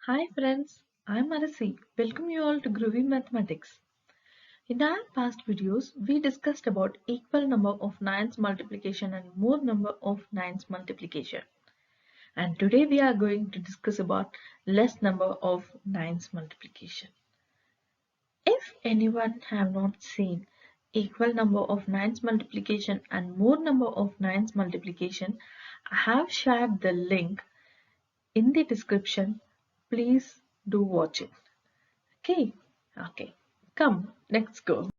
Hi friends, I'm Arasi. Welcome you all to Groovy Mathematics. In our past videos, we discussed about equal number of nines multiplication and more number of nines multiplication. And today we are going to discuss about less number of nines multiplication. If anyone have not seen equal number of nines multiplication and more number of nines multiplication, I have shared the link in the description. Please do watch it. Okay, okay. Come, let's go.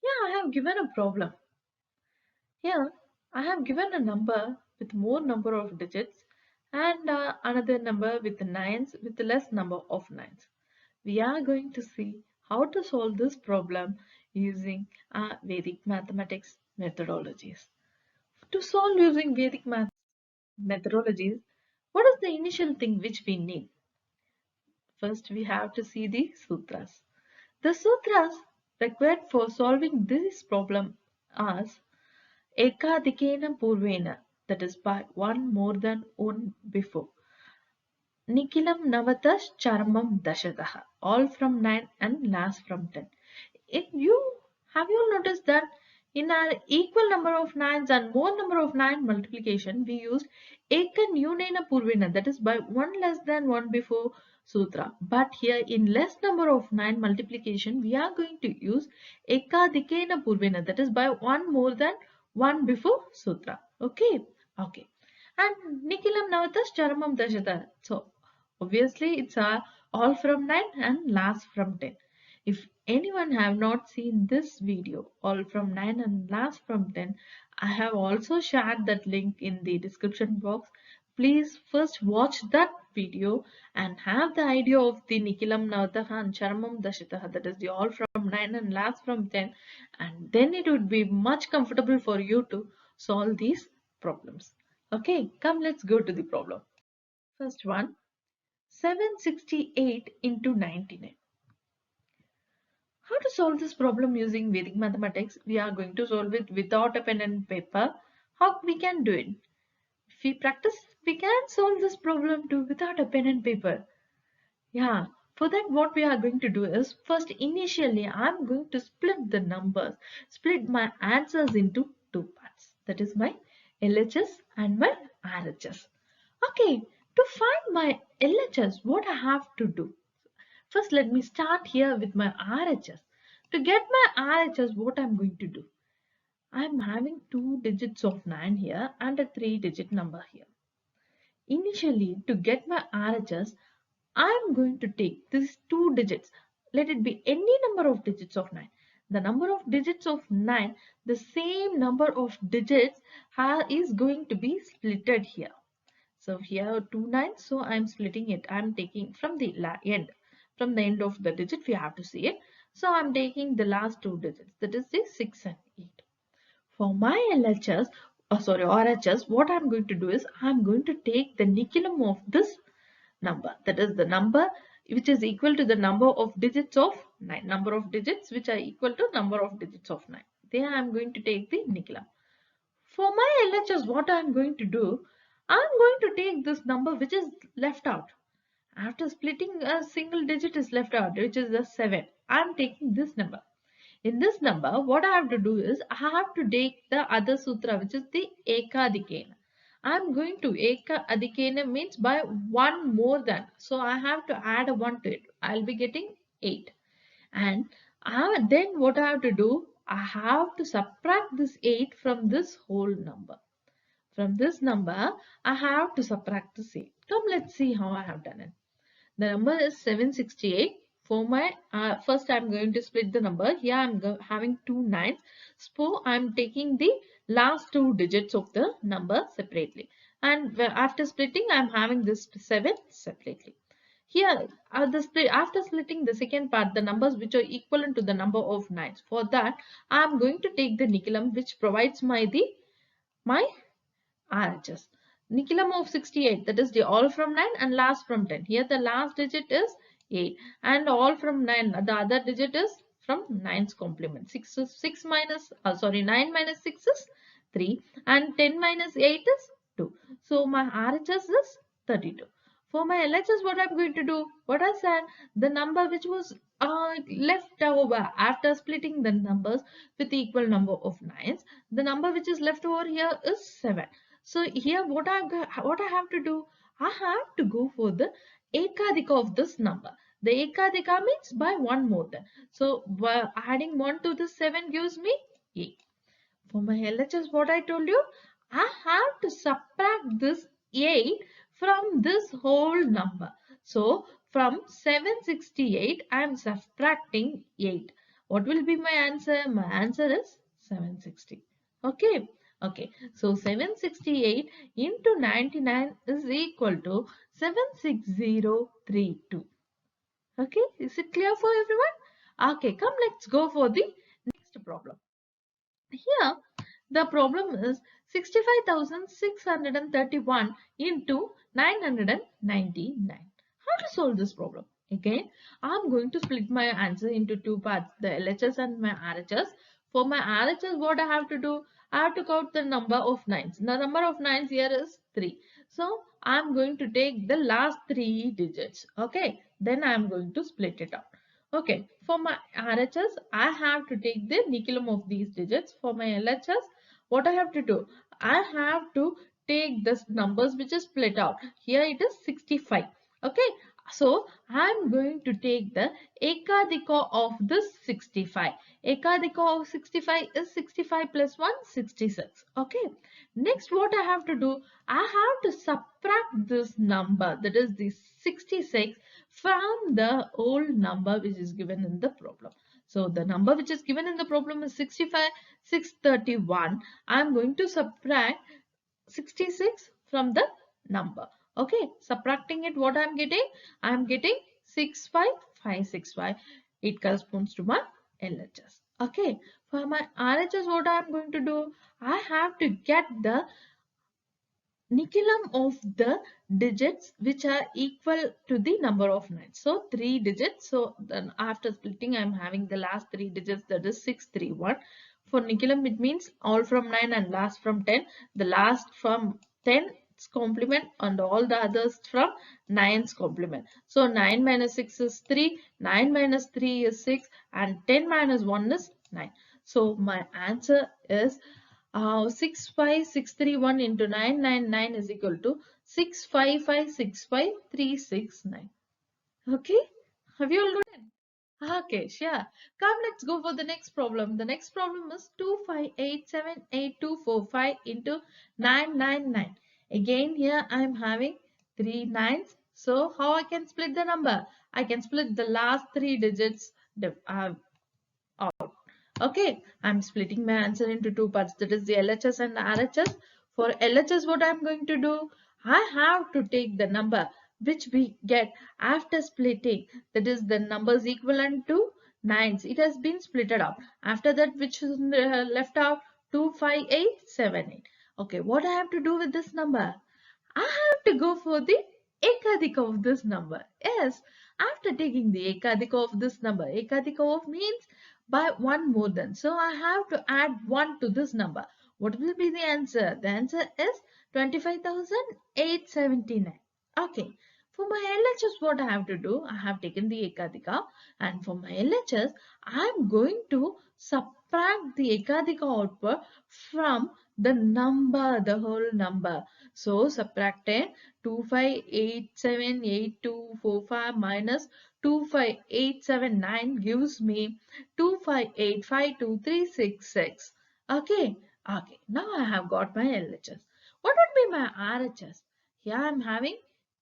Yeah, I have given a problem. Here, I have given a number with more number of digits and another number with nines with less number of nines. We are going to see how to solve this problem using Vedic mathematics methodologies. To solve using Vedic math methodologies, what is the initial thing which we need? First, we have to see the sutras. The sutras required for solving this problem are ekadikena purvena, that is by one more than one before. Nikilam navatas charmam dashataha, all from 9 and last from 10. If you have you noticed that in our equal number of nines and more number of nine multiplication, we used eka nunena purvena, that is by one less than one before sutra. But here in less number of nine multiplication, we are going to use eka dikena purvena, that is by one more than one before sutra. Okay, okay. And nikilam navatas charamam dashata. So obviously it's all from 9 and last from 10. If anyone have not seen this video all from 9 and last from 10, I have also shared that link in the description box. Please first watch that video and have the idea of the Nikilam Navataha and Charamam Dashitaha, that is the all from 9 and last from 10, and then it would be much comfortable for you to solve these problems. Okay, come let's go to the problem. First one, 768 into 99. How to solve this problem using Vedic mathematics? We are going to solve it without a pen and paper. How we can do it? If we practice, we can solve this problem too without a pen and paper. Yeah, for that what we are going to do is, first initially I am going to split the numbers, split my answers into two parts. That is my LHS and my RHS. Okay, to find my LHS, what I have to do? First, let me start here with my RHS. To get my RHS, what I'm going to do? I'm having two digits of 9 here and a 3-digit number here. Initially, to get my RHS, I'm going to take these two digits. Let it be any number of digits of 9. The number of digits of 9, the same number of digits is going to be splitted here. So here are two nines, so I'm splitting it. I'm taking from the end. From the end of the digit, we have to see it. So I'm taking the last two digits, that is the 6 and 8. For my LHS, RHS, what I'm going to do is I'm going to take the niculum of this number. That is the number which is equal to the number of digits of 9. Number of digits which are equal to number of digits of 9. There I'm going to take the niculum. For my LHS, what I'm going to do, I'm going to take this number which is left out. After splitting, a single digit is left out, which is the 7. I'm taking this number. In this number, what I have to do is, I have to take the other sutra, which is the Eka Adikena. I'm going to Eka Adikena means by one more than. So I have to add a 1 to it. I'll be getting 8. And then what I have to do, I have to subtract this 8 from this whole number. From this number, I have to subtract this 8. Come, let's see how I have done it. The number is 768. For my first, I'm going to split the number. Here, I'm having two nines. So, I'm taking the last two digits of the number separately. And after splitting, I'm having this 7 separately. Here, after splitting the second part, the numbers which are equivalent to the number of nines. For that, I'm going to take the niculum, which provides my RHS. Niculum of 68, that is the all from 9 and last from 10. Here the last digit is 8 and all from 9. The other digit is from 9's complement. 9 minus 6 is 3 and 10 minus 8 is 2. So my RHS is 32. For my LHS, what I'm going to do? What I said, the number which was left over after splitting the numbers with equal number of nines, the number which is left over here is 7. So here what I have to do? I have to go for the ekadika of this number. The ekadika means by one more than. So adding 1 to the 7 gives me 8. For my LHS, what I told you, I have to subtract this 8 from this whole number. So from 768, I am subtracting 8. What will be my answer? My answer is 760. Okay. Okay. So 768 into 99 is equal to 76032. Okay. Is it clear for everyone? Okay. Come, let's go for the next problem. Here, the problem is 65,631 into 999. How to solve this problem? Again, I'm going to split my answer into two parts, the LHS and my RHS. For my RHS, what I have to do? I have to count the number of nines. The number of nines here is 3. So, I'm going to take the last 3 digits. Okay, then I'm going to split it out. Okay, for my RHS, I have to take the nickelum of these digits. For my LHS, what I have to do? I have to take the numbers which is split out. Here it is 65. Okay, so I am going to take the ekadika of this 65. Ekadika of 65 is 65 plus 1, 66. Okay, next what I have to do? I have to subtract this number, that is the 66, from the old number which is given in the problem. So the number which is given in the problem is 65, 631. I am going to subtract 66 from the number. Okay, subtracting it, what I am getting? I am getting 65565. It corresponds to my LHS. Okay, for my RHS, what I am going to do? I have to get the nickelum of the digits which are equal to the number of nines. So 3 digits. So then after splitting, I am having the last 3 digits, that is 631. For nickelum, it means all from 9 and last from 10. The last from 10's complement and all the others from 9's complement. So 9 minus 6 is 3, 9 minus 3 is 6, and 10 minus 1 is 9. So my answer is 65631 into 999 is equal to 655,65369. Okay, have you all got it? Okay, sure. Come, let's go for the next problem. The next problem is 258782245 into 999. Again, here I am having 3 nines. So, how I can split the number? I can split the last 3 digits out. Okay, I'm splitting my answer into two parts, that is the LHS and the RHS. For LHS, what I'm going to do? I have to take the number which we get after splitting, that is the numbers equivalent to nines. It has been splitted out. After that, which is left out? 25878. Okay, what I have to do with this number? I have to go for the ekadika of this number. Yes, after taking the ekadika of this number, ekadika of means by one more than. So I have to add 1 to this number. What will be the answer? The answer is 25,879. Okay. For my LHS, what I have to do? I have taken the ekadika, and for my LHS, I am going to subtract the ekadika output from the number, the whole number. So subtracting 25878245 minus 25879 gives me 2585236. Okay. Okay. Now I have got my LHS. What would be my RHS? Here I am having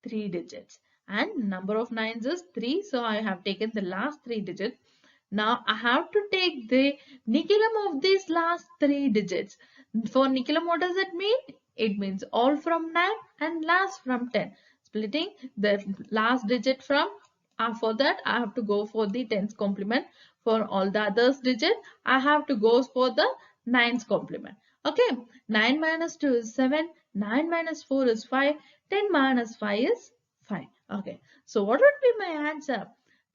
3 digits and number of nines is 3. So I have taken the last 3 digits. Now I have to take the nickelum of these last 3 digits. For nickelum, what does it mean? It means all from 9 and last from 10. Splitting the last digit from, for that I have to go for the tens complement. For all the others digit, I have to go for the nines complement. Okay, 9 minus 2 is 7, 9 minus 4 is 5, 10 minus 5 is 5. Okay, so what would be my answer?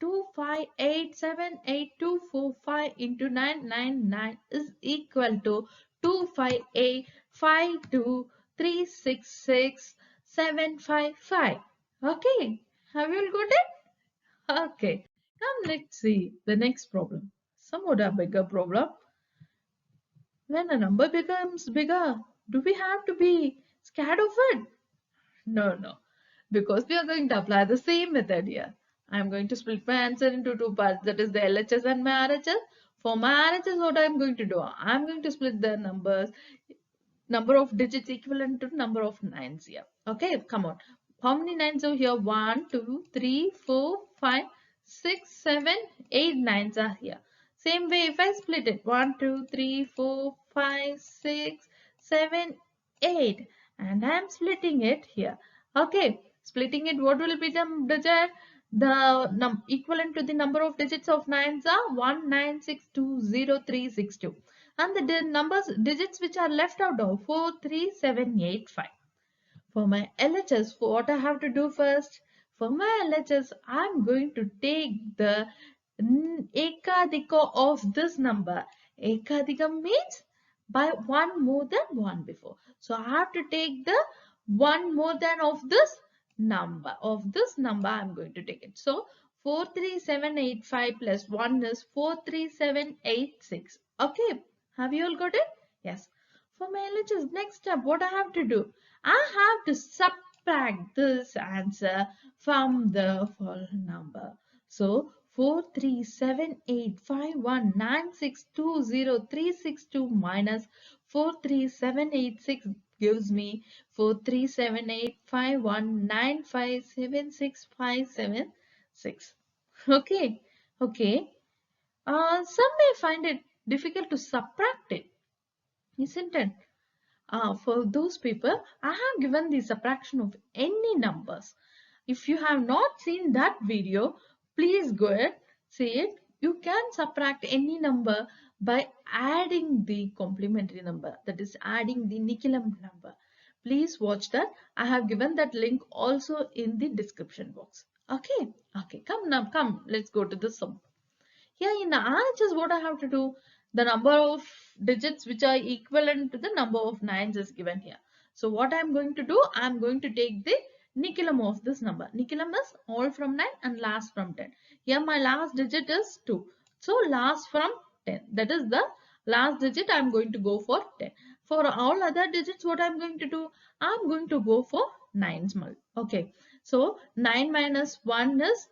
258782245 into 999 is equal to 25852366755. Okay, have you all got it? Okay, come let's see the next problem. Somewhat a bigger problem. When a number becomes bigger, do we have to be scared of it? No, no, because we are going to apply the same method here. I'm going to split my answer into two parts, that is the LHS and my RHS. For my RHS, what I'm going to do? I'm going to split the number of digits equivalent to number of nines here. Okay, come on. How many nines are here? 1, 2, 3, 4, 5, 6, 7, 8 nines are here. Same way, if I split it, 1, 2, 3, 4, 5, 6, 7, 8, and I'm splitting it here. Okay, splitting it, what will be the digit? The equivalent to the number of digits of nines are 19620, and the numbers digits which are left out of 43785. For my LHS, for what I have to do first? For my LHS, I'm going to take the ekadika of this number. Ekadika means by one more than one before. So I have to take the one more than of this number. Of this number, I'm going to take it. So 43785 plus 1 is 43786. Okay, have you all got it? Yes. For my LHS, next step, what I have to do? I have to subtract this answer from the full number. So 4378519620362 minus 43786 gives me 4378519576576. Okay, okay. Some may find it difficult to subtract it, isn't it? For those people, I have given the subtraction of any numbers. If you have not seen that video, please go ahead, see it. You can subtract any number by adding the complementary number, that is adding the Nikilam number. Please watch that. I have given that link also in the description box. Okay, okay, come now, come, let's go to the sum. Here in RHS, what I have to do? The number of digits which are equivalent to the number of nines is given here. So what I am going to do? I am going to take the Nikilam of this number. Nikilam is all from 9 and last from 10. Here my last digit is 2. So last from 10. That is the last digit I am going to go for 10. For all other digits, what I am going to do? I am going to go for 9's multiple. Okay. So 9 minus 1 is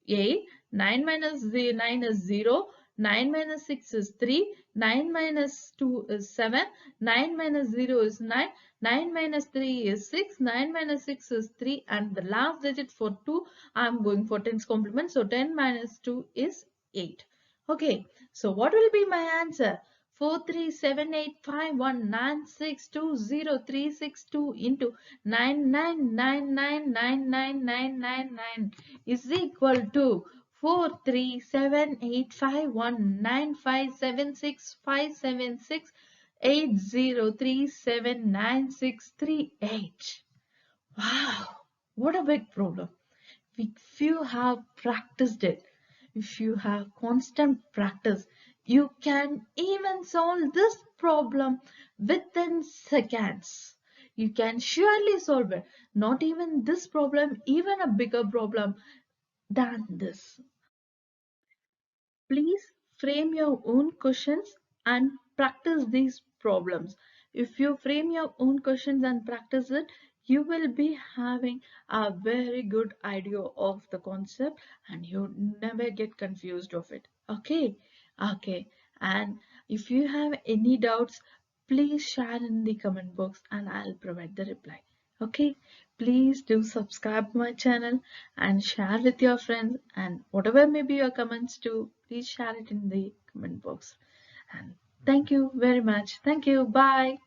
8. 9 minus 9 is 0. 9 minus 6 is 3. 9 minus 2 is 7. 9 minus 0 is 9. 9 minus 3 is 6. 9 minus 6 is 3. And the last digit for 2, I am going for 10's complement. So 10 minus 2 is 8. Okay. So what will be my answer? 4378519620362 into 999999999 is equal to 437851957657680379638. Wow, what a big problem. If you have practiced it, if you have constant practice, you can even solve this problem within seconds. You can surely solve it. Not even this problem, even a bigger problem than this. Please frame your own questions and practice these problems. If you frame your own questions and practice it, you will be having a very good idea of the concept and you never get confused of it. Okay, okay. And if you have any doubts, please share in the comment box and I'll provide the reply. Okay, please do subscribe my channel and share with your friends, and whatever may be your comments too, please share it in the comment box. And thank you very much. Thank you. Bye.